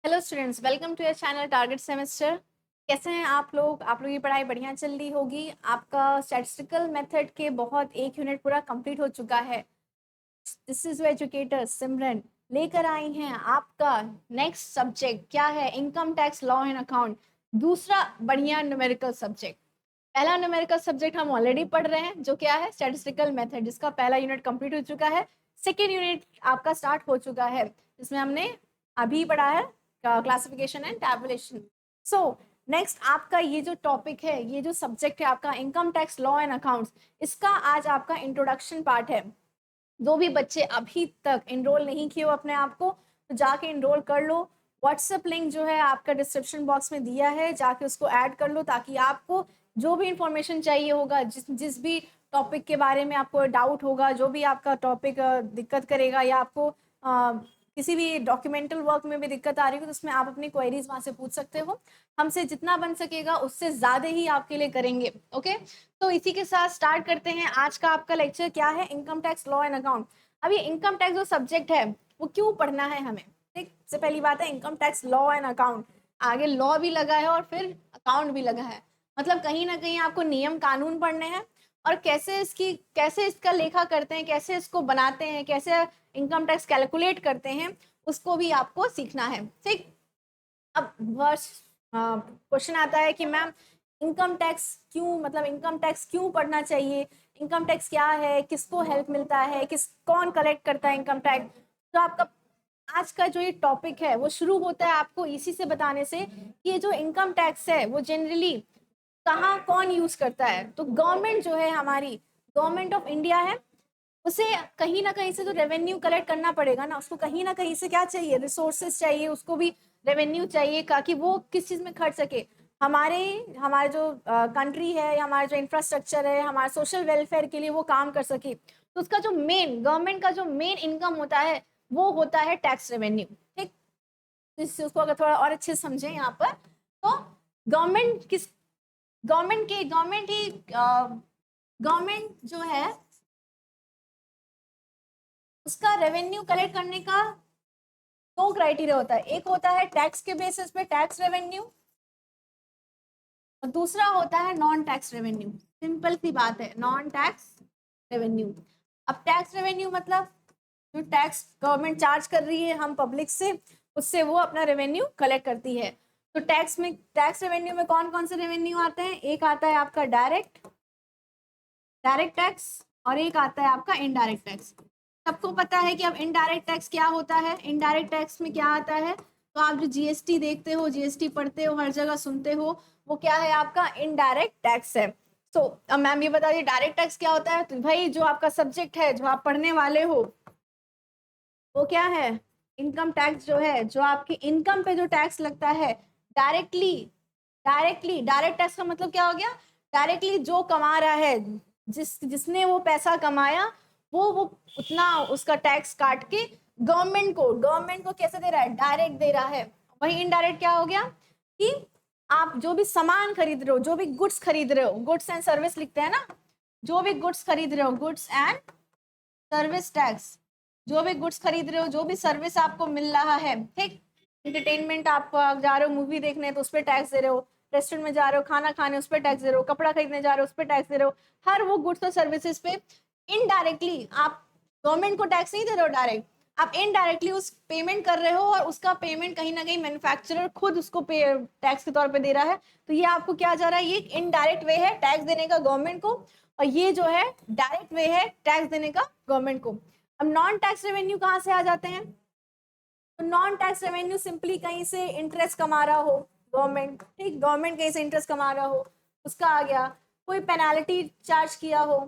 Hello students, welcome to your channel target semester. कैसे हैं आप लोग? आप लोगों की पढ़ाई बढ़िया चल रही होगी। आपका स्टैटिस्टिकल मेथड के बहुत एक यूनिट पूरा कंप्लीट हो चुका है। दिस इज योर एजुकेटर सिमरन लेकर आई हैं आपका नेक्स्ट सब्जेक्ट क्या है, income tax law and account. दूसरा बढ़िया न्यूमेरिकल सब्जेक्ट। पहला न्यूमेरिकल सब्जेक्ट हम ऑलरेडी पढ़ रहे हैं जो क्या है स्टैटिस्टिकल मेथड, जिसका पहला यूनिट कंप्लीट हो चुका है। सेकेंड यूनिट आपका स्टार्ट हो चुका है जिसमें हमने अभी पढ़ा है classification and tabulation. So next आपका ये जो टॉपिक है, ये जो सब्जेक्ट है आपका income tax law and accounts, इसका आज आपका इंट्रोडक्शन पार्ट है। जो भी बच्चे अभी तक इनरोल नहीं किए हो अपने आप को, तो जाके इनरोल कर लो। व्हाट्सएप लिंक जो है आपका डिस्क्रिप्शन बॉक्स में दिया है, जाके उसको ऐड कर लो ताकि आपको जो भी इंफॉर्मेशन चाहिए होगा, जिस जिस भी टॉपिक के बारे में आपको डाउट होगा, जो भी आपका टॉपिक दिक्कत करेगा या आपको किसी भी डॉक्यूमेंटल वर्क में भी दिक्कत आ रही हो, तो उसमें आप अपनी क्वेरीज वहां से पूछ सकते हो। हमसे जितना बन सकेगा उससे ज़्यादा ही आपके लिए करेंगे। ओके, तो इसी के साथ स्टार्ट करते हैं। आज का आपका लेक्चर क्या है, income tax law and account. अब ये इनकम टैक्स जो सब्जेक्ट है वो क्यों पढ़ना है हमें? ठीक, सबसे पहली बात है income tax law and account. आगे लॉ भी लगा है और फिर अकाउंट भी लगा है, मतलब कहीं ना कहीं आपको नियम कानून पढ़ने हैं और कैसे इसका लेखा करते हैं, कैसे इसको बनाते हैं, कैसे इनकम टैक्स कैलकुलेट करते हैं, उसको भी आपको सीखना है। ठीक, अब वर्ष क्वेश्चन आता है कि मैम इनकम टैक्स क्यों, मतलब इनकम टैक्स क्यों पढ़ना चाहिए, इनकम टैक्स क्या है, किसको हेल्प मिलता है, कौन कलेक्ट करता है इनकम टैक्स। तो आपका आज का जो ये टॉपिक है वो शुरू होता है आपको इसी से बताने से कि ये जो इनकम टैक्स है वो जनरली कहाँ कौन यूज करता है। तो गवर्नमेंट जो है हमारी, गवर्नमेंट ऑफ इंडिया है, उसे कहीं ना कहीं से तो रेवेन्यू कलेक्ट करना पड़ेगा ना। उसको कहीं ना कहीं से क्या चाहिए, रिसोर्सेज चाहिए, उसको भी रेवेन्यू चाहिए ताकि वो किस चीज में खर्च सके। हमारे हमारे जो कंट्री है या हमारा जो इंफ्रास्ट्रक्चर है, हमारे सोशल वेलफेयर के लिए वो काम कर सके। तो उसका जो मेन गवर्नमेंट का जो मेन इनकम होता है वो होता है टैक्स रेवेन्यू। ठीक, इससे उसको अगर थोड़ा और अच्छे से समझें यहाँ पर, तो गवर्नमेंट किस गवर्नमेंट ही गवर्नमेंट जो है उसका रेवेन्यू कलेक्ट करने का दो क्राइटेरिया होता है। एक होता है टैक्स के बेसिस पे टैक्स रेवेन्यू, और दूसरा होता है नॉन टैक्स रेवेन्यू। सिंपल सी बात है, नॉन टैक्स रेवेन्यू। अब टैक्स रेवेन्यू मतलब जो टैक्स गवर्नमेंट चार्ज कर रही है हम पब्लिक से, उससे वो अपना रेवेन्यू कलेक्ट करती है। तो टैक्स रेवेन्यू में कौन कौन से रेवेन्यू आते हैं? एक आता है आपका डायरेक्ट डायरेक्ट टैक्स और एक आता है आपका इनडायरेक्ट टैक्स। सबको पता है कि अब इनडायरेक्ट टैक्स क्या होता है। इनडायरेक्ट टैक्स में क्या आता है, तो आप जो जीएसटी देखते हो, जीएसटी पढ़ते हो, हर जगह सुनते हो, वो क्या है आपका इनडायरेक्ट टैक्स है। तो अब मैम ये बता दिए डायरेक्ट टैक्स क्या होता है। तो भाई जो आपका सब्जेक्ट है, जो आप पढ़ने वाले हो, वो क्या है, इनकम टैक्स जो है, जो आपकी इनकम पे जो टैक्स लगता है डायरेक्टली। डायरेक्ट टैक्स का मतलब क्या हो गया? डायरेक्टली जो कमा रहा है, जिसने वो पैसा कमाया, वो उतना उसका टैक्स काट के गवर्नमेंट को कैसे दे रहा है? डायरेक्ट दे रहा है। वही इनडायरेक्ट क्या हो गया कि आप जो भी सामान खरीद रहे हो, जो भी गुड्स खरीद रहे हो, गुड्स एंड सर्विस लिखते हैं ना, जो भी गुड्स खरीद रहे हो, गुड्स एंड सर्विस टैक्स, जो भी गुड्स खरीद रहे हो, जो भी सर्विस आपको मिल रहा है। ठीक, एंटरटेनमेंट आप जा रहे हो मूवी देखने तो उस पर टैक्स दे रहे हो, रेस्टोरेंट में जा रहे हो खाना खाने उस पर टैक्स दे रहे हो, कपड़ा खरीदने जा रहे हो उस पर टैक्स दे रहे हो। हर वो गुड्स और सर्विसेज पे इनडायरेक्टली आप गवर्नमेंट को टैक्स नहीं दे रहे हो डायरेक्ट, आप इनडायरेक्टली उस पेमेंट कर रहे हो, और उसका पेमेंट कहीं ना कहीं मैन्युफैक्चरर खुद उसको टैक्स के तौर पे दे रहा है। तो ये आपको क्या जा रहा है, ये इनडायरेक्ट वे है टैक्स देने का गवर्नमेंट को, और ये जो है डायरेक्ट वे है टैक्स देने का गवर्नमेंट को। अब नॉन टैक्स रेवेन्यू कहाँ से आ जाते हैं? तो नॉन टैक्स रेवेन्यू सिंपली कहीं से इंटरेस्ट कमा रहा हो गवर्नमेंट, ठीक, गवर्नमेंट कहीं से इंटरेस्ट कमा रहा हो, उसका आ गया। कोई पेनाल्टी चार्ज किया हो,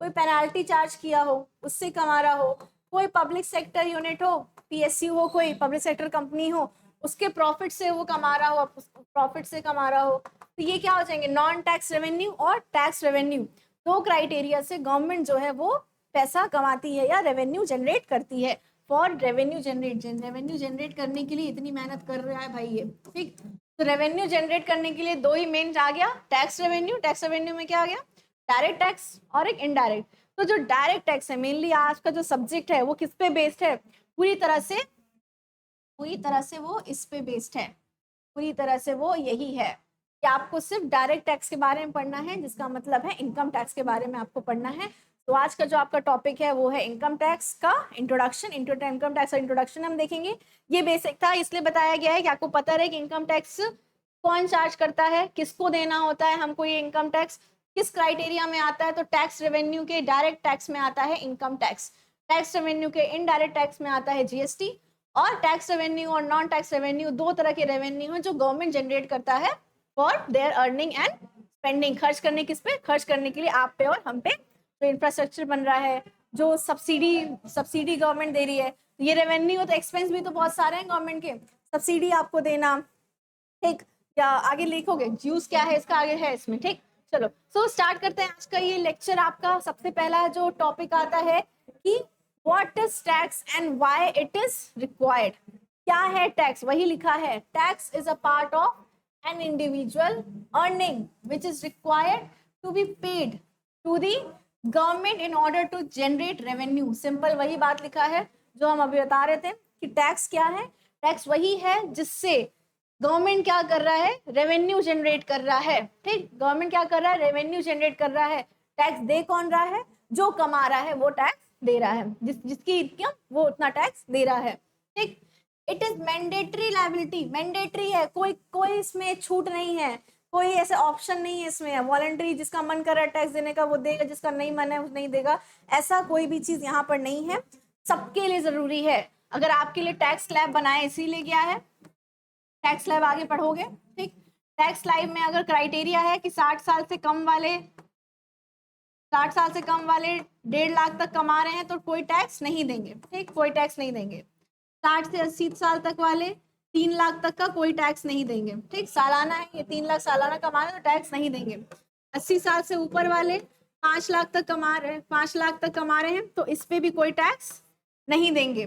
कोई पेनाल्टी चार्ज किया हो, उससे कमा रहा हो। कोई पब्लिक सेक्टर यूनिट हो, पीएसयू हो, कोई पब्लिक सेक्टर कंपनी हो, उसके प्रॉफिट से वो कमा रहा हो, प्रॉफिट से कमा रहा हो। तो ये क्या हो जाएंगे, नॉन टैक्स रेवेन्यू और टैक्स रेवेन्यू। दो क्राइटेरिया से गवर्नमेंट जो है वो पैसा कमाती है या रेवेन्यू जनरेट करती है। फॉर रेवेन्यू जनरेट करने के लिए इतनी मेहनत कर रहा है भाई ये। ठीक, तो रेवेन्यू जनरेट करने के लिए दो ही मेन आ गया, टैक्स रेवेन्यू। टैक्स रेवेन्यू में क्या आ गया, डायरेक्ट टैक्स और एक इनडायरेक्ट। तो जो डायरेक्ट टैक्स है, मेनली आज का जो सब्जेक्ट है वो किस पे बेस्ड है, पूरी तरह से पूरी तरह से वो इस पे बेस्ड है, पूरी तरह से वो यही है कि आपको सिर्फ डायरेक्ट टैक्स के बारे में पढ़ना है, जिसका मतलब है इनकम टैक्स के बारे में आपको पढ़ना है। तो आज का जो आपका टॉपिक है वो है इनकम टैक्स का इंट्रोडक्शन। इनकम टैक्स का इंट्रोडक्शन हम देखेंगे। ये बेसिक था, इसलिए बताया गया है कि आपको पता रहे कि इनकम टैक्स कौन चार्ज करता है, किसको देना होता है हमको ये इनकम टैक्स, किस क्राइटेरिया में आता है। तो टैक्स रेवेन्यू के डायरेक्ट टैक्स में आता है इनकम टैक्स, टैक्स रेवेन्यू के इनडायरेक्ट टैक्स में आता है जीएसटी, और टैक्स रेवेन्यू और नॉन टैक्स रेवेन्यू दो तरह के रेवेन्यू है जो गवर्नमेंट जनरेट करता है for their earning and spending. खर्च करने किस पे, खर्च करने के लिए आप पे और हम पे। जो इंफ्रास्ट्रक्चर बन रहा है, जो सब्सिडी गवर्नमेंट दे रही है, ये रेवेन्यू तो एक्सपेंस भी तो बहुत सारे हैं गवर्नमेंट के, सब्सिडी आपको देना, ठीक। या आगे लिखोगे यूज क्या है इसका, आगे है इसमें, ठीक। चलो सो स्टार्ट करते हैं आज का ये लेक्चर। आपका सबसे पहला जो टॉपिक आता है कि what is tax and why it is required. क्या है टैक्स, वही लिखा है, tax is a part of an individual earning which is required to be paid to the government in order to generate revenue. Simple वही बात लिखा है जो हम अभी बता रहे थे कि टैक्स क्या है। टैक्स वही है जिससे गवर्नमेंट क्या कर रहा है, रेवेन्यू जनरेट कर रहा है, ठीक। गवर्नमेंट क्या कर रहा है, रेवेन्यू जनरेट कर रहा है। टैक्स दे कौन रहा है, जो कमा रहा है वो टैक्स दे रहा है, जिसकी इनकम वो उतना टैक्स दे रहा है, ठीक। It is mandatory liability, mandatory है, कोई इसमें छूट नहीं है, कोई ऐसे ऑप्शन नहीं है इसमें। वॉलंटरी, जिसका मन कर रहा है टैक्स देने का वो देगा, जिसका नहीं मन है वो नहीं देगा, ऐसा कोई भी चीज यहाँ पर नहीं है, सबके लिए जरूरी है। अगर आपके लिए टैक्स स्लैब बनाए इसीलिए गया है, टैक्स स्लैब आगे पढ़ोगे, ठीक। टैक्स स्लैब में अगर क्राइटेरिया है कि 60 साल से कम वाले 1.5 लाख तक कमा रहे हैं तो कोई टैक्स नहीं देंगे, ठीक, कोई टैक्स नहीं देंगे। 60 से 80 साल तक वाले 3 लाख तक का कोई टैक्स नहीं देंगे, ठीक। सालाना है ये, 3 लाख सालाना कमा रहे हैं तो टैक्स नहीं देंगे। 80 साल से ऊपर वाले 5 लाख तक कमा रहे हैं, 5 लाख तक कमा रहे हैं तो इस पे भी कोई टैक्स नहीं देंगे,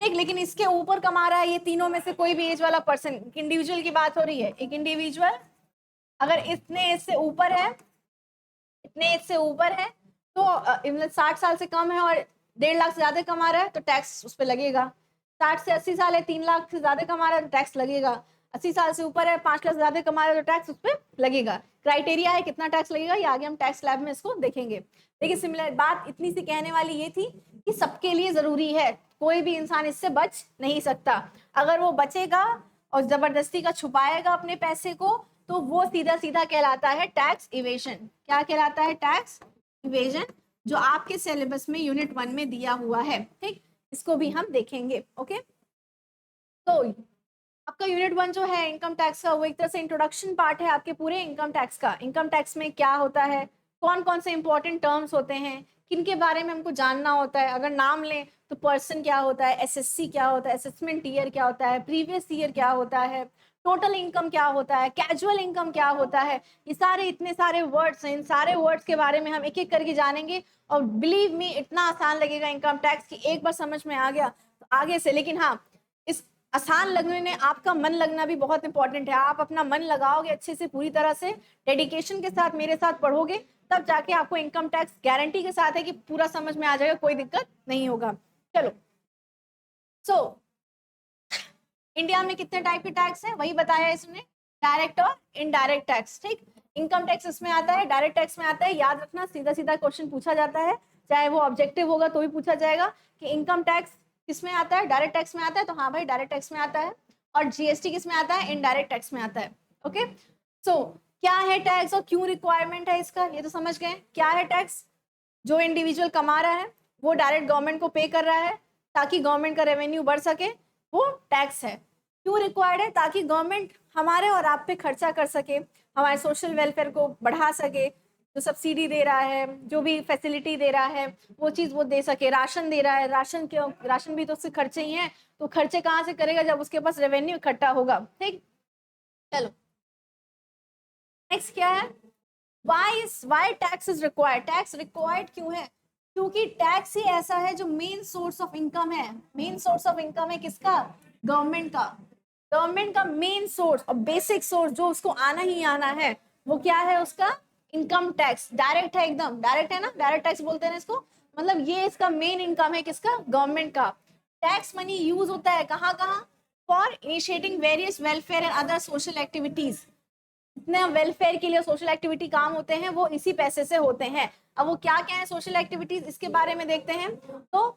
ठीक। लेकिन इसके ऊपर कमा रहा है ये तीनों में से कोई भी एज वाला पर्सन, इंडिविजुअल की बात हो रही है, एक इंडिविजुअल अगर इतने एज से ऊपर है, इतने एज से ऊपर है तो 60 साल से कम है और 1.5 लाख से ज्यादा कमा रहा है तो टैक्स उस पर लगेगा। 60 से 80 साल है, 3 लाख से ज्यादा कमा रहा है तो टैक्स लगेगा। 80 साल से ऊपर है, 5 लाख से ज्यादा कमा रहा है तो टैक्स उस पर लगेगा। क्राइटेरिया है कितना टैक्स लगेगा, ये आगे हम टैक्स लैब में इसको देखेंगे। लेकिन सिमिलर बात इतनी सी कहने वाली ये थी कि सबके लिए जरूरी है, कोई भी इंसान इससे बच नहीं सकता। अगर वो बचेगा और जबरदस्ती का छुपाएगा अपने पैसे को तो वो सीधा सीधा कहलाता है टैक्स इवेजन। क्या कहलाता है, टैक्स इवेजन, जो आपके सिलेबस में यूनिट 1 में दिया हुआ है, ठीक। इसको भी हम देखेंगे, ओके। तो आपका यूनिट 1 जो है इनकम टैक्स का, वो एक तरह से इंट्रोडक्शन पार्ट है आपके पूरे इनकम टैक्स का। इनकम टैक्स में क्या होता है, कौन कौन से इंपॉर्टेंट टर्म्स होते हैं, किन के बारे में हमको जानना होता है। अगर नाम लें तो पर्सन क्या होता है, एसएससी क्या होता है, असेसमेंट ईयर क्या होता है, प्रीवियस ईयर क्या होता है, टोटल इनकम क्या होता है, कैजुअल इनकम क्या होता है, ये सारे इतने सारे वर्ड्स हैं। इन सारे वर्ड्स के बारे में हम एक एक करके जानेंगे और बिलीव मी इतना आसान लगेगा इनकम टैक्स की एक बार समझ में आ गया तो आगे से। लेकिन हाँ, इस आसान लगने में आपका मन लगना भी बहुत इंपॉर्टेंट है। आप अपना मन लगाओगे अच्छे से, पूरी तरह से डेडिकेशन के साथ मेरे साथ पढ़ोगे, तब जाके आपको इनकम टैक्स गारंटी के साथ है कि पूरा समझ में आ जाएगा, कोई दिक्कत नहीं होगा। चलो सो इंडिया में कितने टाइप के टैक्स है वही बताया इसने, डायरेक्ट और इनडायरेक्ट टैक्स, ठीक। इनकम टैक्स इसमें आता है, डायरेक्ट टैक्स में आता है। याद रखना, सीधा सीधा क्वेश्चन पूछा जाता है, चाहे वो ऑब्जेक्टिव होगा तो भी पूछा जाएगा कि इनकम टैक्स किसमें आता है, डायरेक्ट टैक्स में आता है, तो हाँ भाई डायरेक्ट टैक्स में आता है। और जीएसटी किस में आता है, इनडायरेक्ट टैक्स में आता है, ओके। सो क्या है टैक्स और क्यों रिक्वायरमेंट है इसका, ये तो समझ गए। क्या है टैक्स, जो इंडिविजुअल कमा रहा है वो डायरेक्ट गवर्नमेंट को पे कर रहा है ताकि गवर्नमेंट का रेवेन्यू बढ़ सके, वो टैक्स है। क्यों रिक्वायर्ड है, ताकि गवर्नमेंट हमारे और आप पे खर्चा कर सके, हमारे सोशल वेलफेयर को बढ़ा सके, जो सब्सिडी दे रहा है, जो भी फैसिलिटी दे रहा है वो चीज वो दे सके। राशन दे रहा है, राशन क्यों, राशन भी तो उससे खर्चे ही हैं, तो खर्चे कहाँ से करेगा जब उसके पास रेवेन्यू इकट्ठा होगा, ठीक। चलो नेक्स्ट क्या है, why tax is required. Tax required क्यों है, क्योंकि टैक्स ही ऐसा है जो मेन सोर्स ऑफ इनकम है। मेन सोर्स ऑफ इनकम है किसका, गवर्नमेंट का। गवर्नमेंट का मेन सोर्स और बेसिक सोर्स जो उसको आना ही आना है वो क्या है, उसका इनकम टैक्स। डायरेक्ट है, एकदम डायरेक्ट है ना, डायरेक्ट टैक्स बोलते हैं इसको, मतलब ये इसका मेन इनकम है किसका, गवर्नमेंट का। टैक्स मनी यूज होता है कहाँ कहाँ, for initiating various welfare and other social activities. जितने वेलफेयर के लिए सोशल एक्टिविटी काम होते हैं वो इसी पैसे से होते हैं। अब वो क्या क्या है सोशल एक्टिविटीज, इसके बारे में देखते हैं। तो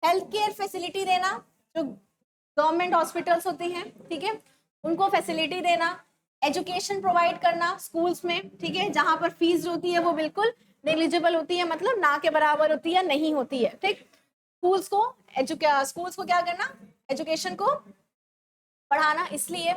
हेल्थ केयर फैसिलिटी देना, जो गवर्नमेंट हॉस्पिटल्स होती हैं, ठीक है, उनको फैसिलिटी देना। एजुकेशन प्रोवाइड करना स्कूल्स में, ठीक है, जहां पर फीस जो होती है वो बिल्कुल नेग्लिजिबल होती है, मतलब ना के बराबर होती है, नहीं होती है, ठीक। स्कूल्स को क्या करना, एजुकेशन को बढ़ाना। इसलिए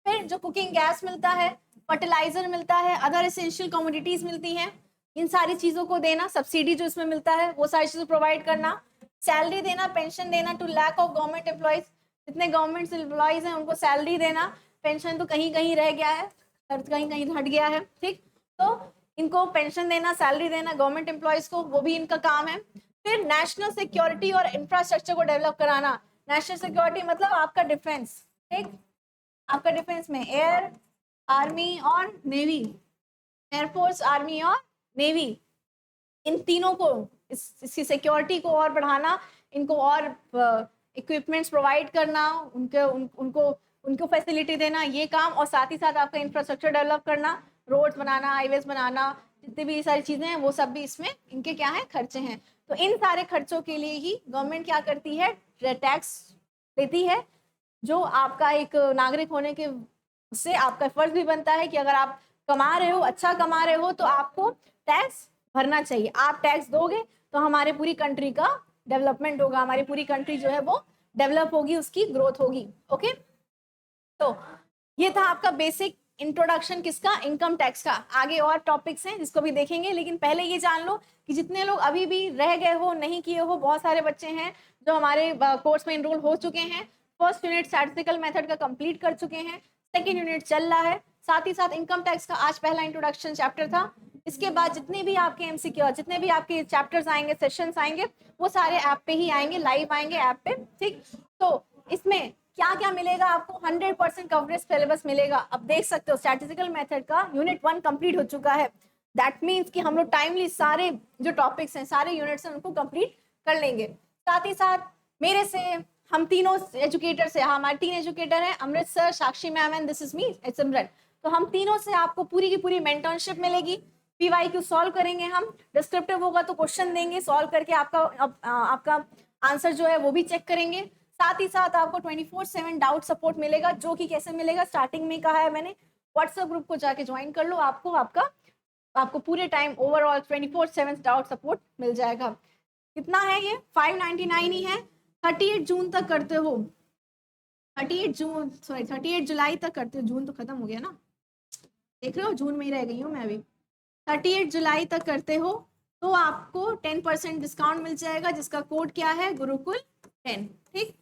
फिर जो कुकिंग गैस मिलता है, फर्टिलाइजर मिलता है, अदर एसेंशियल कमोडिटीज मिलती हैं, इन सारी चीजों को देना। सब्सिडी जो इसमें मिलता है वो सारी चीजें प्रोवाइड करना। सैलरी देना, पेंशन देना to lack of government employees. जितने गवर्नमेंट एम्प्लॉयज हैं उनको सैलरी देना। पेंशन तो कहीं कहीं रह गया है, कहीं कहीं हट गया है, ठीक। तो इनको पेंशन देना, सैलरी देना गवर्नमेंट एम्प्लॉयज को, वो भी इनका काम है। फिर नेशनल सिक्योरिटी और इंफ्रास्ट्रक्चर को डेवलप कराना। नेशनल सिक्योरिटी मतलब आपका डिफेंस, ठीक, आपका डिफेंस में एयर, आर्मी और नेवी, एयरफोर्स, आर्मी और नेवी, इन तीनों को, इसकी सिक्योरिटी को और बढ़ाना, इनको और इक्विपमेंट्स प्रोवाइड करना, उनको फैसिलिटी देना, ये काम। और साथ ही साथ आपका इंफ्रास्ट्रक्चर डेवलप करना, रोड्स बनाना, हाईवेज बनाना, जितनी भी सारी चीजें हैं वो सब भी इसमें इनके क्या है, खर्चे हैं। तो इन सारे खर्चों के लिए ही गवर्नमेंट क्या करती है, टैक्स देती है। जो आपका एक नागरिक होने के से आपका फर्ज भी बनता है कि अगर आप कमा रहे हो, अच्छा कमा रहे हो, तो आपको टैक्स भरना चाहिए। आप टैक्स दोगे तो हमारे पूरी कंट्री का डेवलपमेंट होगा, हमारी पूरी कंट्री जो है वो डेवलप होगी, उसकी ग्रोथ होगी। ओके, तो ये था आपका बेसिक इंट्रोडक्शन किसका, इनकम टैक्स का। आगे और टॉपिक्स हैं जिसको भी देखेंगे, लेकिन पहले ये जान लो कि जितने लोग अभी भी रह गए हो, नहीं किए हो, बहुत सारे बच्चे हैं जो हमारे कोर्स में इनरोल हो चुके हैं। फर्स्ट यूनिट स्टैटिस्टिकल मेथड का कंप्लीट कर चुके हैं, सेकेंड यूनिट चल रहा है, साथ ही साथ इनकम टैक्स का आज पहला इंट्रोडक्शन चैप्टर था। इसके बाद जितने भी आपके एमसीक्यू, जितने भी आपके चैप्टर्स आएंगे, सेशंस आएंगे, वो सारे ऐप पे ही आएंगे, लाइव आएंगे ऐप पे, ठीक। तो इसमें क्या क्या मिलेगा आपको, 100% कवरेज सिलेबस मिलेगा। अब देख सकते हो स्टैटिस्टिकल मेथड का यूनिट 1 कंप्लीट हो चुका है। दैट मीन्स कि हम लोग टाइमली सारे जो टॉपिक्स हैं, सारे यूनिट्स हैं, उनको कंप्लीट कर लेंगे। साथ ही साथ मेरे से, हम तीनों एजुकेटर से, हमारे 3 एजुकेटर हैं, Amrit sir, Sakshi ma'am and this is me, Simran. तो हम तीनों से आपको पूरी की पूरी मेंटरशिप मिलेगी। पीवाईक्यू सॉल्व करेंगे हम, डिस्क्रिप्टिव होगा तो क्वेश्चन देंगे, सॉल्व करके आपका आंसर जो है वो भी चेक करेंगे। साथ ही साथ आपको 24/7 डाउट सपोर्ट मिलेगा, जो कि कैसे मिलेगा, स्टार्टिंग में कहा है मैंने, व्हाट्सएप ग्रुप को जाके ज्वाइन कर लो, आपको पूरे टाइम ओवरऑल 24/7 डाउट सपोर्ट मिल जाएगा। कितना है ये, 599 ही है। 38 जून तक करते हो, 38 जुलाई तक करते हो, जून तो खत्म हो गया ना, देख रहे हो, जून में ही रह गई हूँ मैं अभी। 38 जुलाई तक करते हो तो आपको 10% डिस्काउंट मिल जाएगा, जिसका कोड क्या है, गुरुकुल 10, ठीक।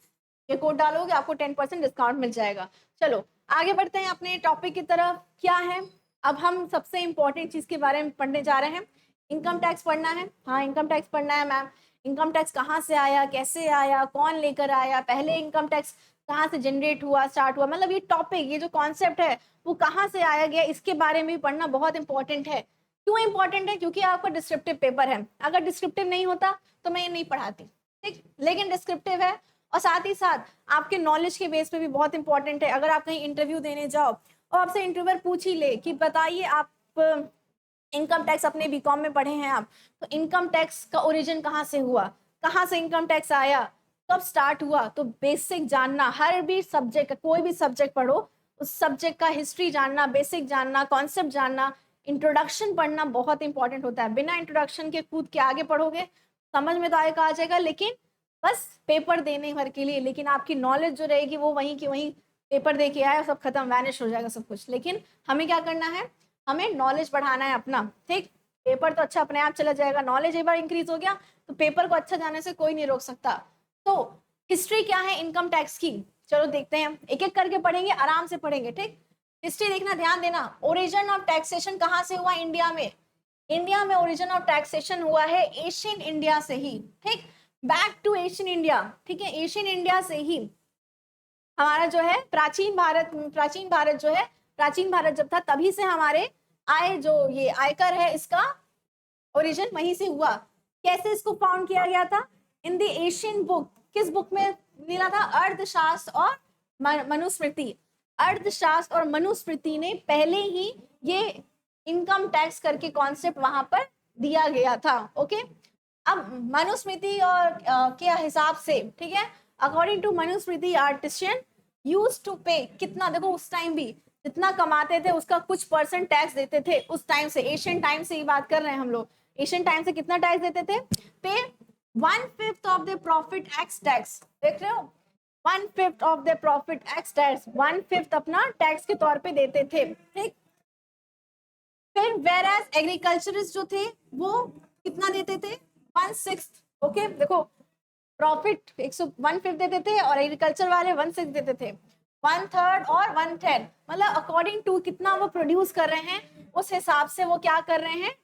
ये कोड डालोगे आपको 10% डिस्काउंट मिल जाएगा। चलो आगे बढ़ते हैं अपने टॉपिक की तरफ। क्या है, अब हम सबसे इंपॉर्टेंट चीज के बारे में पढ़ने जा रहे हैं। इनकम टैक्स पढ़ना है, हाँ इनकम टैक्स पढ़ना है मैम। इनकम टैक्स कहाँ से आया, कैसे आया, कौन लेकर आया, पहले इनकम टैक्स कहाँ से जनरेट हुआ, स्टार्ट हुआ, मतलब ये टॉपिक, ये जो कॉन्सेप्ट है वो कहाँ से आया गया, इसके बारे में भी पढ़ना बहुत इंपॉर्टेंट है। क्यों इंपॉर्टेंट है, क्योंकि आपका डिस्क्रिप्टिव पेपर है। अगर डिस्क्रिप्टिव नहीं होता तो मैं ये नहीं पढ़ाती, ठीक, लेकिन डिस्क्रिप्टिव है। और साथ ही साथ आपके नॉलेज के बेस पे भी बहुत इंपॉर्टेंट है। अगर आप कहीं इंटरव्यू देने जाओ और आपसे इंटरव्यूअर पूछ ही ले कि बताइए आप इनकम टैक्स अपने बीकॉम में पढ़े हैं आप, तो इनकम टैक्स का ओरिजिन कहाँ से हुआ, कहाँ से इनकम टैक्स आया, कब स्टार्ट हुआ, तो बेसिक जानना। हर भी सब्जेक्ट, कोई भी सब्जेक्ट पढ़ो, उस सब्जेक्ट का हिस्ट्री जानना, बेसिक जानना, कॉन्सेप्ट जानना, इंट्रोडक्शन पढ़ना बहुत इंपॉर्टेंट होता है। बिना इंट्रोडक्शन के कूद के आगे पढ़ोगे समझ में तो आएगा, आ जाएगा, लेकिन बस पेपर देने भर के लिए, लेकिन आपकी नॉलेज जो रहेगी वो वहीं की वहीं, पेपर दे के आया सब खत्म, वैनिश हो जाएगा सब कुछ। लेकिन हमें क्या करना है, हमें नॉलेज बढ़ाना है अपना, ठीक। पेपर तो अच्छा अपने आप चला जाएगा, नॉलेज एक बार इंक्रीज हो गया तो पेपर को अच्छा जाने से कोई नहीं रोक सकता। तो हिस्ट्री क्या है इनकम टैक्स की, चलो देखते हैं, एक एक करके पढ़ेंगे, आराम से पढ़ेंगे, ठीक। हिस्ट्री देखना, ध्यान देना। ओरिजिन ऑफ टैक्सेशन कहाँ से हुआ इंडिया में, इंडिया में ओरिजिन ऑफ टैक्सेशन हुआ है एशियन इंडिया से ही, ठीक। बैक टू एशियन इंडिया, ठीक है, एशियन इंडिया से ही हमारा जो है प्राचीन भारत जो है, प्राचीन भारत जब था तभी से हमारे आय, जो ये आयकर है, इसका ओरिजिन वहीं से हुआ। कैसे इसको फाउंड किया गया था, इन द एशियन बुक, किस बुक में मिला था, अर्थशास्त्र और मनुस्मृति, अर्थशास्त्र और मनुस्मृति ने पहले ही ये इनकम टैक्स करके कॉन्सेप्ट वहां पर दिया गया था। ओके, अब मनुस्मृति और के हिसाब से, ठीक है, according to Manusmriti artisan use to pay, कितना, देखो उस टाइम भी जितना कमाते थे उसका कुछ परसेंट टैक्स देते थे। उस टाइम से, एशियन टाइम से ही बात कर रहे हैं हम लोग, एशियन टाइम से कितना टैक्स देते थे? पे 1/5 of the profit x tax, देख रहे हो, 1/5 of the profit x tax, 1/5 अपना टैक्स के तौर पे देते थे। ठीक, फिर वेराज एग्रीकल्चरिस्ट जो थे वो कितना देते थे? 1/6। ओके, देखो प्रॉफिट 1/5 देते थे और एग्रीकल्चर वाले 1/6 देते थे, 1/3 और 1/10, मतलब अकॉर्डिंग टू कितना वो प्रोड्यूस कर रहे हैं उस हिसाब से वो क्या कर रहे हैं,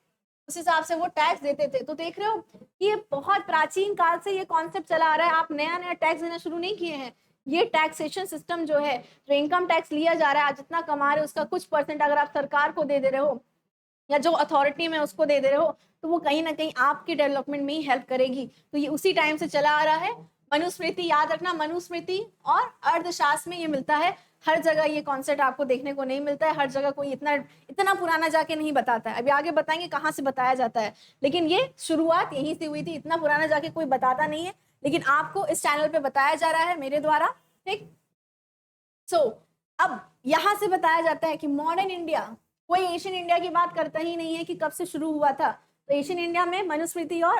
उस हिसाब से वो टैक्स देते थे। तो देख रहे हो कि ये बहुत प्राचीन काल से ये कॉन्सेप्ट चला आ रहा है, आप नया नया टैक्स देना शुरू नहीं किए हैं। ये टैक्सेशन सिस्टम जो है, जो इनकम टैक्स लिया जा रहा है, आप जितना कमा रहे हो उसका कुछ परसेंट अगर आप सरकार को दे रहे हो या जो अथॉरिटी में उसको दे रहे हो, तो वो कहीं ना कहीं आपके डेवलपमेंट में ही हेल्प करेगी। तो ये उसी टाइम से चला आ रहा है। मनुस्मृति याद रखना, मनुस्मृति और अर्थशास्त्र में ये मिलता है, हर जगह ये कॉन्सेप्ट आपको देखने को नहीं मिलता है, हर जगह कोई इतना इतना पुराना जाके नहीं बताता है। अभी आगे बताएंगे कहाँ से बताया जाता है, लेकिन ये शुरुआत यहीं से हुई थी, इतना पुराना जाके कोई बताता नहीं है, लेकिन आपको इस चैनल पे बताया जा रहा है मेरे द्वारा। ठीक, सो अब यहाँ से बताया जाता है कि मॉडर्न इंडिया, कोई एशियन इंडिया की बात करता ही नहीं है कि कब से शुरू हुआ था। तो एशियन इंडिया में मनुस्मृति और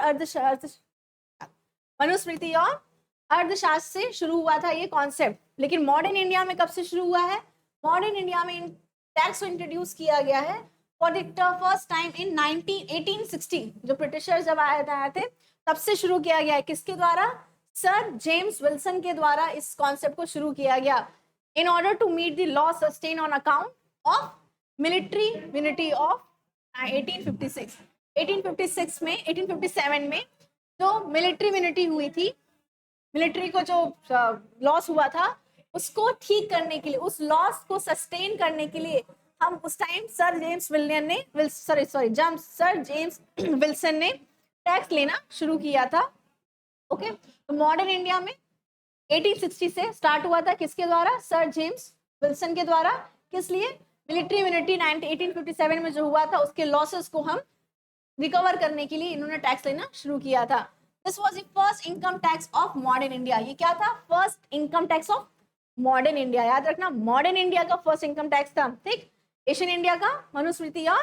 अर्थशास्त्र से शुरू हुआ था ये कॉन्सेप्ट। लेकिन मॉडर्न इंडिया में कब से शुरू हुआ है? मॉडर्न इंडिया में टैक्स को इंट्रोड्यूस किया गया है for the first time in 1860, जो ब्रिटिशर्स जब आए थे तब से शुरू किया गया है। किसके द्वारा? सर जेम्स विल्सन के द्वारा इस कॉन्सेप्ट को शुरू किया गया। in order to meet the law sustained on account of military unity of 1856 में 1857 में जो मिलिट्री यूनिटी हुई थी, मिलिट्री को जो लॉस हुआ था उसको ठीक करने के लिए, उस लॉस को सस्टेन करने के लिए हम उस टाइम सर जेम्स विल्सन ने टैक्स लेना शुरू किया था। ओके, तो मॉडर्न इंडिया में 1860 से स्टार्ट हुआ था, किसके द्वारा? सर जेम्स विल्सन के द्वारा। किस लिए? मिलिट्री यूनिटी 1857 में जो हुआ था उसके लॉसेस को हम रिकवर करने के लिए इन्होंने टैक्स लेना शुरू किया था। This was the first income tax of modern India. ये क्या था? First income tax of modern India. याद रखना, मॉडर्न इंडिया का फर्स्ट इनकम टैक्स था। ठीक, एशियन इंडिया का मनुस्मृति और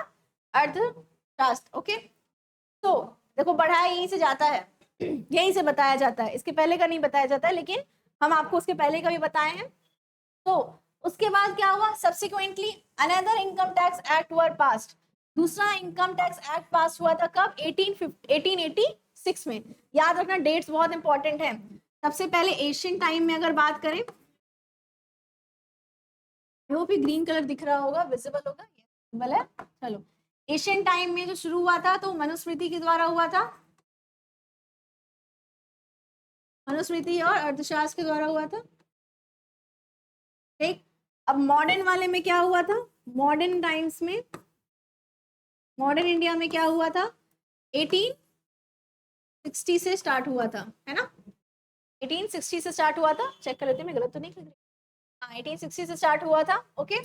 अर्थशास्त्र। ओके, तो देखो बढ़ाया यहीं से जाता है, यहीं से बताया जाता है, इसके पहले का नहीं बताया जाता है, लेकिन हम आपको उसके पहले का भी बताए हैं। तो उसके बाद क्या हुआ? Subsequently another income tax act were passed. दूसरा इनकम टैक्स एक्ट पास हुआ था कब? 1886 में। याद रखना, डेट्स बहुत इंपॉर्टेंट है। सबसे पहले एशियन टाइम में अगर बात करें, वो भी ग्रीन कलर दिख रहा होगा, विजिबल होगा, विजिबल है। चलो, एशियन टाइम में जो शुरू हुआ था तो मनुस्मृति के द्वारा हुआ था, मनुस्मृति और अर्थशास्त्र के द्वारा हुआ था। ठीक, अब मॉडर्न वाले में क्या हुआ था? मॉडर्न टाइम्स में, मॉडर्न इंडिया में क्या हुआ था? 1860 से स्टार्ट हुआ था, है ना? 1860 से स्टार्ट हुआ था। चेक कर लेते, मैं गलत तो नहीं कर रही? हाँ, 1860 से स्टार्ट हुआ था। ओके,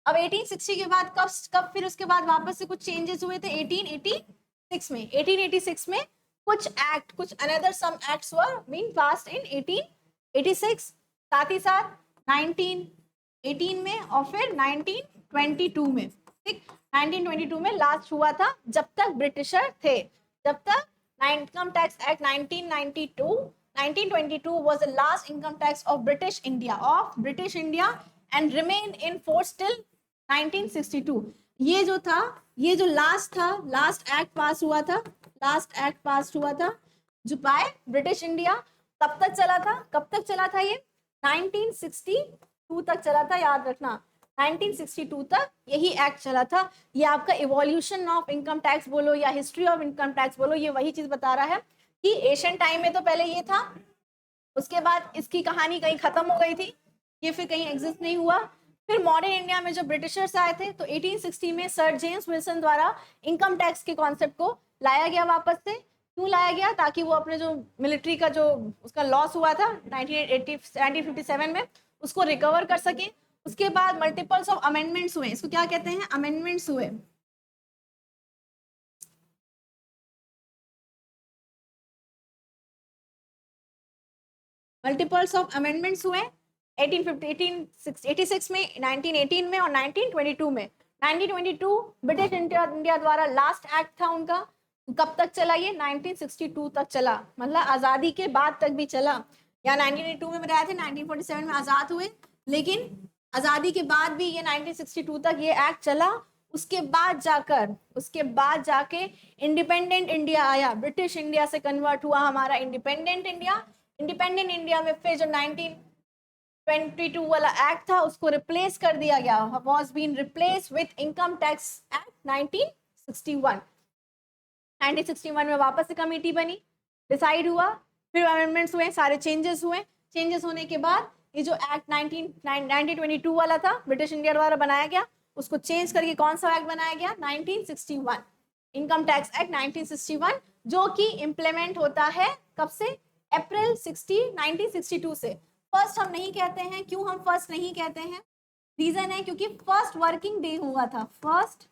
अब 1860 के बाद कब फिर उसके बाद वापस से कुछ चेंजेस हुए थे 1886 में। 1886 में कुछ एक्ट, कुछ another some acts were being passed in 1886। साथ ही साथ 1918 में और फिर 1922 में। ठीक, 1922 में लास्ट हुआ था, जब तक ब्रिटिशर थे, जब तक income tax act 1922 was the last income tax of British India and remained in force till 1962। ये जो था, ये जो लास्ट था, लास्ट एक्ट पास हुआ था, लास्ट एक्ट पास हुआ था जो बाय ब्रिटिश इंडिया। कब तक चला था? कब तक चला था ये? 1962 तक चला था। याद रखना, 1962 तक यही एक्ट चला था। ये आपका इवोल्यूशन ऑफ इनकम टैक्स बोलो या हिस्ट्री ऑफ इनकम टैक्स बोलो, ये वही चीज बता रहा है कि एशियन टाइम में तो पहले ये था, उसके बाद इसकी कहानी कहीं खत्म हो गई थी, ये फिर कहीं एग्जिस्ट नहीं हुआ। फिर मॉडर्न इंडिया में जब ब्रिटिशर्स आए थे तो 1860 में सर जेम्स विल्सन द्वारा इनकम टैक्स के कॉन्सेप्ट को लाया गया वापस से। क्यों लाया गया? ताकि वो अपने जो मिलिट्री का जो उसका लॉस हुआ था 1957 में, उसको रिकवर कर सके। उसके बाद मल्टीपल्स ऑफ अमेंडमेंट्स हुए, इसको क्या कहते हैं, अमेंडमेंट्स हुए। मल्टीपल्स ऑफ अमेंडमेंट्स हुए 1886 में, 1918 में और 1922 में। 1922 ब्रिटिश इंडिया द्वारा लास्ट एक्ट था उनका। कब तक चला ये, 1962 तक चला, मतलब आज़ादी के बाद तक भी चला। या 1982 में बताया थे 1947 में आज़ाद हुए, लेकिन आज़ादी के बाद भी ये 1962 तक ये एक्ट चला। उसके बाद जाके इंडिपेंडेंट इंडिया आया, ब्रिटिश इंडिया से कन्वर्ट हुआ हमारा इंडिपेंडेंट इंडिया। इंडिपेंडेंट इंडिया में फिर जो 1922 वाला एक्ट था उसको रिप्लेस कर दिया गया, was been replace with income tax act 1961। 1961 में वापस से कमेटी बनी, डिसाइड हुआ, फिर अमेंडमेंट्स हुए, सारे चेंजेस हुए। चेंजेस होने के बाद ये जो एक्ट 1922 वाला था ब्रिटिश इंडिया द्वारा बनाया गया, उसको चेंज करके कौन सा एक्ट बनाया गया, 1961, इनकम टैक्स एक्ट 1961, जो कि इम्प्लीमेंट होता है कब से, अप्रैल 1962 से। फर्स्ट हम नहीं कहते हैं, क्यों हम फर्स्ट नहीं कहते हैं, रीजन है क्योंकि फर्स्ट वर्किंग डे हुआ था, फर्स्ट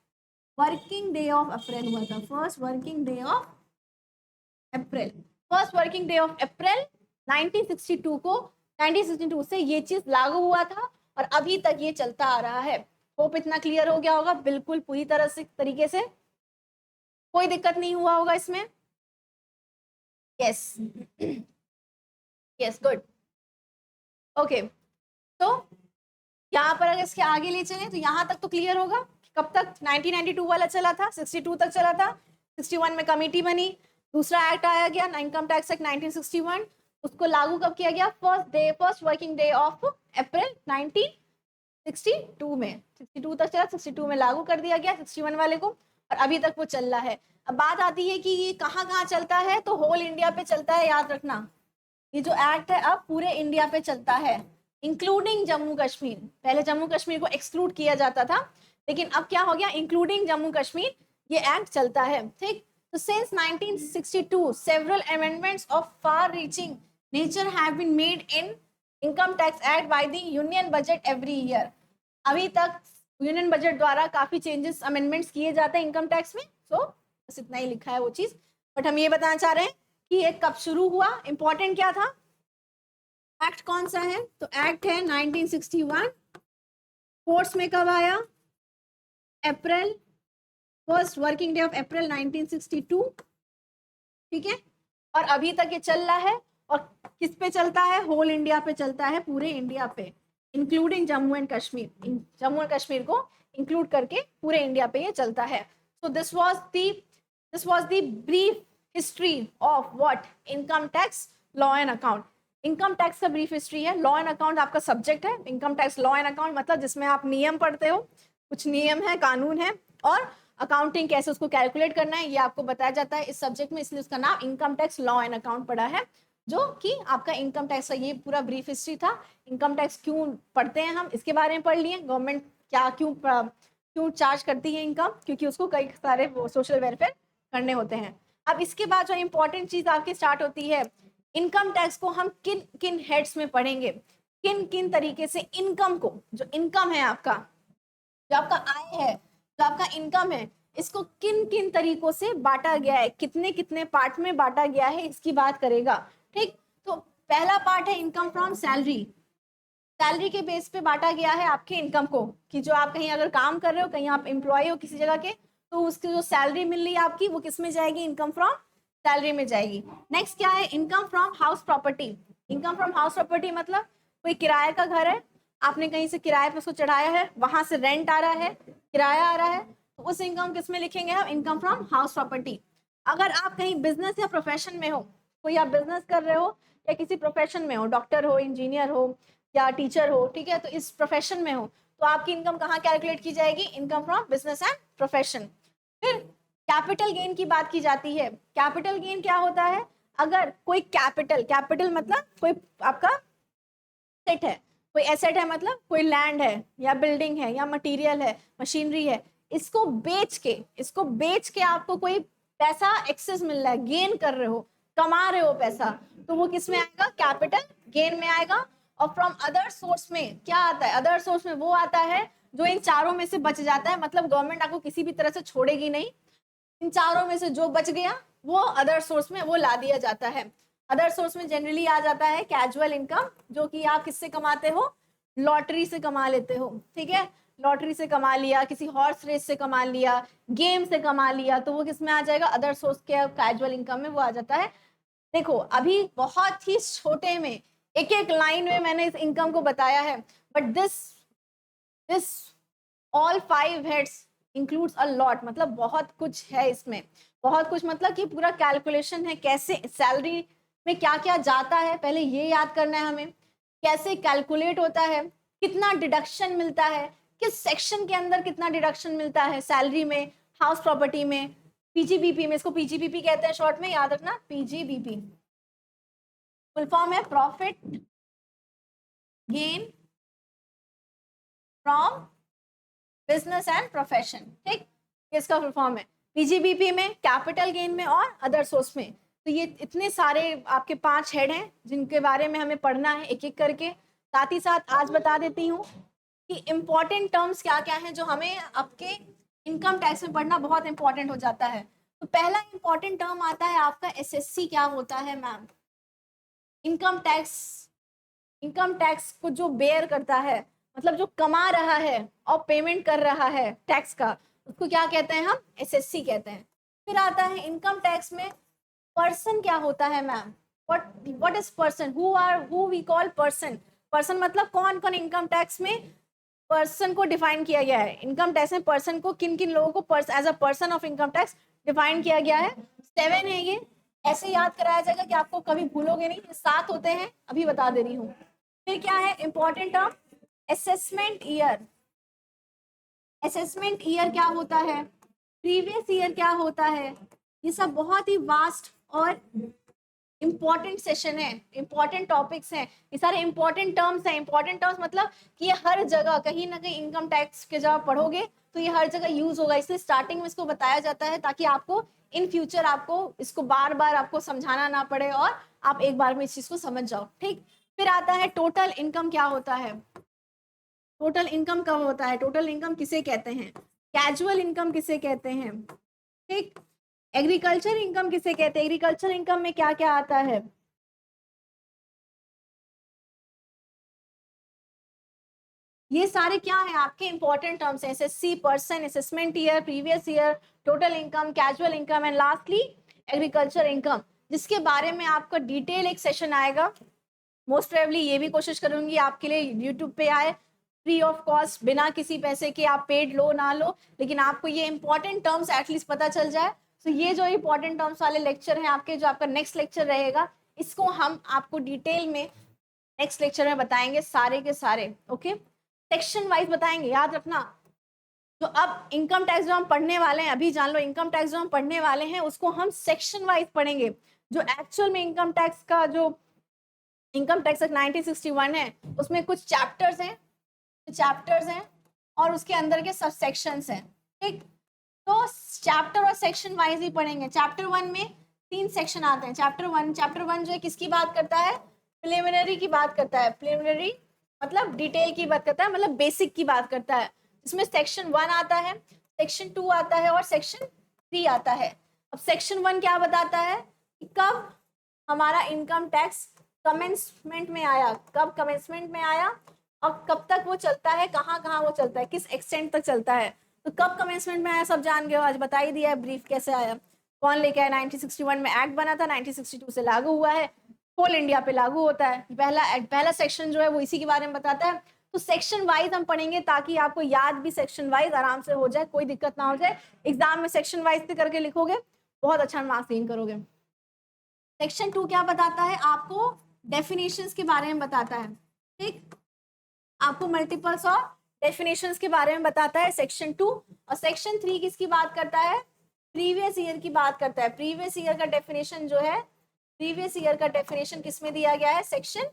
वर्किंग डे ऑफ अप्रैल हुआ था, first working day of April, first working day of April 1962 को, 1962 से ये चीज लागू हुआ था और अभी तक ये चलता आ रहा है। होप इतना क्लियर हो गया होगा, बिल्कुल पूरी तरह से तरीके से, कोई दिक्कत नहीं हुआ होगा इसमें। Yes yes, good, okay. तो यहाँ पर अगर इसके आगे ले चलें तो यहाँ तक तो क्लियर होगा, कब तक 1992 वाला चला था, 62 तक चला था, 61 में कमेटी बनी, दूसरा एक्ट आया गया इनकम टैक्स एक्ट 1961, उसको लागू कब किया गया, first working day of April 1962 में, 62 तक चला, 62 में लागू कर दिया गया 61 वाले को, और अभी तक वो चल रहा है। अब बात आती है कि ये कहाँ कहाँ चलता है, तो होल इंडिया पे चलता है, याद रखना ये जो एक्ट है अब पूरे इंडिया पे चलता है, इंक्लूडिंग जम्मू कश्मीर। पहले जम्मू कश्मीर को एक्सक्लूड किया जाता था, लेकिन अब क्या हो गया, इंक्लूडिंग जम्मू कश्मीर ये एक्ट चलता है, ठीक। तो since 1962 several amendments of far reaching nature have been made in income tax act by the union budget every year. अभी तक यूनियन बजट द्वारा काफी चेंजेस अमेंडमेंट्स किए जाते हैं इनकम टैक्स में, सो बस इतना ही लिखा है वो चीज। बट हम ये बताना चाह रहे हैं कि ये कब शुरू हुआ, इंपॉर्टेंट क्या था, एक्ट कौन सा है, तो एक्ट है 1961, फोर्स में कब आया, April, first working day of April 1962, ठीक है। और अभी तक ये चल रहा है, और किस पे चलता है, होल इंडिया पे चलता है, पूरे इंडिया पे, including Jammu and Kashmir, Jammu and Kashmir को इंक्लूड करके पूरे इंडिया पे ये चलता है। So this was the brief history of what, income tax law and account. Income tax का ब्रीफ हिस्ट्री है, लॉ एंड अकाउंट आपका सब्जेक्ट है, income tax law and account मतलब जिसमें आप नियम पढ़ते हो, कुछ नियम है, कानून है, और अकाउंटिंग कैसे उसको कैलकुलेट करना है ये आपको बताया जाता है इस सब्जेक्ट में, इसलिए उसका नाम income tax law and account पढ़ा है। जो कि आपका इनकम टैक्स का ये पूरा ब्रीफ हिस्ट्री था। इनकम टैक्स क्यों पढ़ते हैं हम, इसके बारे में पढ़ लिए, गवर्नमेंट क्या क्यों चार्ज करती है इनकम, क्योंकि उसको कई सारे सोशल वेलफेयर करने होते हैं। अब इसके बाद जो इंपॉर्टेंट चीज आपकी स्टार्ट होती है, इनकम टैक्स को हम किन किन हेड्स में पढ़ेंगे, किन किन तरीके से इनकम को, जो इनकम है आपका, जो आपका आय है, जो आपका इनकम है, इसको किन किन तरीकों से बांटा गया है, कितने कितने पार्ट में बांटा गया है, इसकी बात करेगा, ठीक। तो पहला पार्ट है इनकम फ्रॉम सैलरी, सैलरी के बेस पे बांटा गया है आपके इनकम को, कि जो आप कहीं अगर काम कर रहे हो, कहीं आप एम्प्लॉय हो किसी जगह के, तो उसकी जो सैलरी मिल रही है आपकी, वो किस में जाएगी, इनकम फ्रॉम सैलरी में जाएगी। नेक्स्ट क्या है, income from house property. Income from house property मतलब कोई किराए का घर है, आपने कहीं से किराए पे उसको चढ़ाया है, वहां से रेंट आ रहा है, किराया आ रहा है, तो उस इनकम किस में लिखेंगे हम, इनकम फ्रॉम हाउस प्रॉपर्टी। अगर आप कहीं बिजनेस या प्रोफेशन में हो, कोई आप बिजनेस कर रहे हो या किसी प्रोफेशन में हो, डॉक्टर हो, इंजीनियर हो या टीचर हो, ठीक है, तो इस प्रोफेशन में हो, तो आपकी इनकम कहाँ कैलकुलेट की जाएगी, income from business and profession. फिर कैपिटल गेन की बात की जाती है। कैपिटल गेन क्या होता है, अगर कोई कैपिटल मतलब कोई आपका एसेट है, कोई एसेट है मतलब कोई लैंड है या बिल्डिंग है या मटेरियल है, मशीनरी है, इसको बेच के आपको कोई पैसा एक्सेस मिल रहा है, गेन कर रहे हो, कमा रहे हो पैसा, तो वो किस में आएगा, कैपिटल गेन में आएगा। और फ्रॉम अदर सोर्स में क्या आता है, अदर सोर्स में वो आता है जो इन चारों में से बच जाता है, मतलब गवर्नमेंट आपको किसी भी तरह से छोड़ेगी नहीं, इन चारों में से जो बच गया वो अदर सोर्स में वो ला दिया जाता है। अदर सोर्स में जनरली आ जाता है कैजुअल इनकम, जो कि आप किससे कमाते हो, लॉटरी से कमा लेते हो, ठीक है, लॉटरी से कमा लिया, किसी हॉर्स रेस से कमा लिया, गेम से कमा लिया, तो वो किस में आ जाएगा, अदर सोर्स के कैजुअल इनकम में वो आ जाता है। देखो अभी बहुत ही छोटे में एक एक लाइन में मैंने इस इनकम को बताया है, but this all 5 heads includes a lot, मतलब बहुत कुछ है इसमें, बहुत कुछ, मतलब कि पूरा कैलकुलेशन है कैसे सैलरी में क्या क्या जाता है, पहले ये याद करना है हमें, कैसे कैलकुलेट होता है, कितना डिडक्शन मिलता है, किस सेक्शन के अंदर कितना डिडक्शन मिलता है सैलरी में, हाउस प्रॉपर्टी में, पीजीबीपी में, इसको पीजीबीपी कहते हैं शॉर्ट में, याद रखना, पीजीबीपी फुल फॉर्म है profit gain from business and profession, ठीक, इसका फुल फॉर्म है पीजीबीपी में, कैपिटल गेन में और अदर सोर्स में। तो ये इतने सारे आपके 5 हेड हैं जिनके बारे में हमें पढ़ना है एक एक करके। साथ ही साथ आज बता देती हूँ कि इम्पोर्टेंट टर्म्स क्या क्या हैं जो हमें आपके इनकम टैक्स में पढ़ना बहुत इंपॉर्टेंट हो जाता है। तो पहला इंपॉर्टेंट टर्म आता है आपका एसएससी, क्या होता है मैम, इनकम टैक्स को जो बेयर करता है, मतलब जो कमा रहा है और पेमेंट कर रहा है टैक्स का, उसको क्या कहते हैं, हम एसएससी कहते हैं। फिर आता है इनकम टैक्स में पर्सन, क्या होता है ma'am, what is person, who we call person, person मतलब कौन कौन इनकम टैक्स में पर्सन को डिफाइन किया गया है, इनकम टैक्स में पर्सन को किन किन लोगों को as a person of income tax define किया गया है। 7 है ये, ऐसे याद कराया जाएगा कि आपको कभी भूलोगे नहीं, 7 होते हैं, अभी बता दे रही हूँ। फिर क्या है important term, assessment year, assessment year क्या होता है, प्रीवियस ईयर क्या होता है, ये सब बहुत ही वास्ट और इंपॉर्टेंट सेशन है, इंपॉर्टेंट टॉपिक्स हैं, ये सारे इंपॉर्टेंट टर्म्स हैं। इंपॉर्टेंट टर्म्स मतलब कि ये हर जगह कहीं ना कहीं इनकम टैक्स के जब पढ़ोगे तो ये हर जगह यूज होगा, इसलिए स्टार्टिंग में इसको बताया जाता है ताकि आपको इन फ्यूचर आपको इसको बार बार आपको समझाना ना पड़े और आप एक बार में इस चीज को समझ जाओ, ठीक। फिर आता है टोटल इनकम, क्या होता है, टोटल इनकम कब होता है, टोटल इनकम किसे कहते हैं, कैजुअल इनकम किसे कहते हैं, ठीक, एग्रीकल्चर इनकम किसे कहते हैं, एग्रीकल्चर इनकम में क्या क्या आता है, ये सारे क्या है आपके इंपॉर्टेंट टर्म्स हैं, SSC, person, assessment year, previous year, total income, casual income and lastly agriculture income, जिसके बारे में आपका डिटेल एक सेशन आएगा। मोस्ट प्रोबेबली ये भी कोशिश करूंगी आपके लिए यूट्यूब पे आए फ्री ऑफ कॉस्ट, बिना किसी पैसे के, आप पेड लो ना लो, लेकिन आपको ये इंपॉर्टेंट टर्म्स एटलीस्ट पता चल जाए। तो ये जो इंपॉर्टेंट टर्म्स वाले लेक्चर हैं आपके, जो आपका नेक्स्ट लेक्चर रहेगा, इसको हम आपको डिटेल में नेक्स्ट लेक्चर में बताएंगे सारे के सारे, ओके, सेक्शन वाइज बताएंगे, याद रखना। तो अब इनकम टैक्स जो हम पढ़ने वाले हैं, अभी जान लो, इनकम टैक्स जो हम पढ़ने वाले हैं उसको हम सेक्शन वाइज पढ़ेंगे। जो एक्चुअल में इनकम टैक्स का जो इनकम टैक्स एक्ट 1961 है उसमें कुछ चैप्टर्स हैं और उसके अंदर के सब सेक्शंस हैं, ठीक। तो चैप्टर और सेक्शन वाइज ही पढ़ेंगे। चैप्टर 1 में 3 सेक्शन आते हैं। चैप्टर वन जो है किसकी बात करता है, प्रिलिमिनरी की बात करता है, प्रिलिमिनरी मतलब डिटेल की बात करता है, मतलब बेसिक की बात करता है। इसमें सेक्शन 1 आता है, सेक्शन 2 आता है और सेक्शन 3 आता है। अब सेक्शन 1 क्या बताता है कि कब हमारा इनकम टैक्स कमेंसमेंट में आया, कब कमेंसमेंट में आया और कब तक वो चलता है, कहाँ कहाँ वो चलता है, किस एक्सटेंट तक चलता है। तो कब कमेंसमेंट में आया सब जान गए हो, आज बता ही दिया है ब्रीफ कैसे आया, कौन लेके आया, 1961 में एक्ट बना था, 1962 से लागू हुआ है, होल इंडिया पे लागू होता है। पहला सेक्शन जो है वो इसी के बारे में बताता है। तो सेक्शन वाइज हम पढ़ेंगे ताकि आपको याद भी सेक्शन वाइज आराम से हो जाए, कोई दिक्कत ना हो जाए, एग्जाम में सेक्शन वाइज से करके लिखोगे बहुत अच्छा मार्क्स गेन करोगे। सेक्शन 2 क्या बताता है, आपको डेफिनेशंस के बारे में बताता है, ठीक, आपको मल्टीपल्स और डेफिनेशंस के बारे में बताता है सेक्शन 2। और सेक्शन 3 किसकी बात करता है, प्रीवियस ईयर की बात करता है। प्रीवियस ईयर का डेफिनेशन जो है, प्रीवियस ईयर का डेफिनेशन किस में दिया गया है, सेक्शन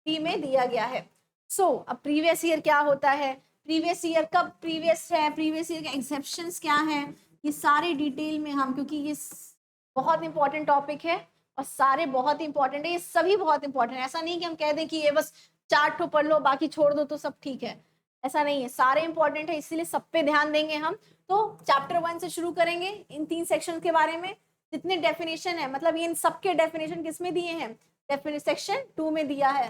3 में दिया गया है। अब प्रीवियस ईयर क्या होता है, प्रीवियस ईयर कब प्रीवियस है, प्रीवियस ईयर के एक्सेप्शंस क्या हैं, ये सारे डिटेल में हम, क्योंकि ये बहुत इंपॉर्टेंट टॉपिक है और सारे बहुत इंपॉर्टेंट है, ये सभी बहुत इंपॉर्टेंट है। ऐसा नहीं कि हम कह दें कि ये बस 4 ठो पढ़ लो बाकी छोड़ दो तो सब ठीक है, ऐसा नहीं है, सारे इंपॉर्टेंट है, इसीलिए सब पे ध्यान देंगे हम। तो चैप्टर 1 से शुरू करेंगे इन 3 सेक्शन के बारे में, जितने डेफिनेशन है, मतलब ये इन सबके डेफिनेशन किसमें दिए हैं, सेक्शन 2 में दिया है,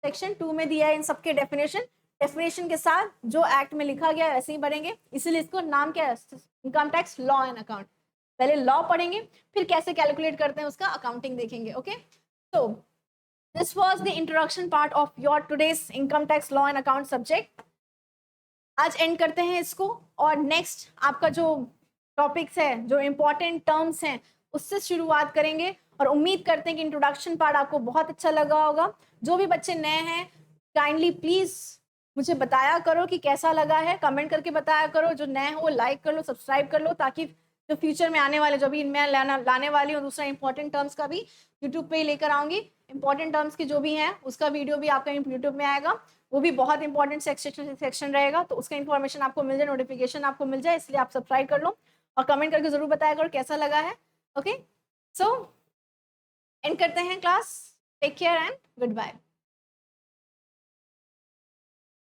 सेक्शन 2 में दिया है इन सबके डेफिनेशन के साथ जो एक्ट में लिखा गया है वैसे ही पढ़ेंगे, इसीलिए इसको नाम क्या है, income tax law and account. पहले लॉ पढ़ेंगे, फिर कैसे कैलकुलेट करते हैं उसका अकाउंटिंग देखेंगे। ओके, तो this was the introduction part of your today's income tax law and account subject. आज एंड करते हैं इसको, और नेक्स्ट आपका जो टॉपिक्स है, जो इम्पोर्टेंट टर्म्स हैं, उससे शुरुआत करेंगे, और उम्मीद करते हैं कि इंट्रोडक्शन पार्ट आपको बहुत अच्छा लगा होगा। जो भी बच्चे नए हैं, काइंडली प्लीज मुझे बताया करो कि कैसा लगा है, कमेंट करके बताया करो। जो नए हो लाइक कर लो, सब्सक्राइब कर लो, ताकि जो फ्यूचर में आने वाले, जो भी इनमें लाने वाली हूँ, दूसरा इंपॉर्टेंट टर्म्स का भी यूट्यूब पे ही लेकर आऊंगी। इंपॉर्टेंट टर्म्स की जो भी हैं उसका वीडियो भी आपका यूट्यूब में आएगा, वो भी बहुत इंपॉर्टेंट सेक्शन रहेगा, तो उसका इन्फॉर्मेशन आपको मिल जाए, नोटिफिकेशन आपको मिल जाए, इसलिए आप सब्सक्राइब कर लो और कमेंट करके जरूर बताया करो कैसा लगा है। ओके, सो एंड करते हैं class. Take care and good bye.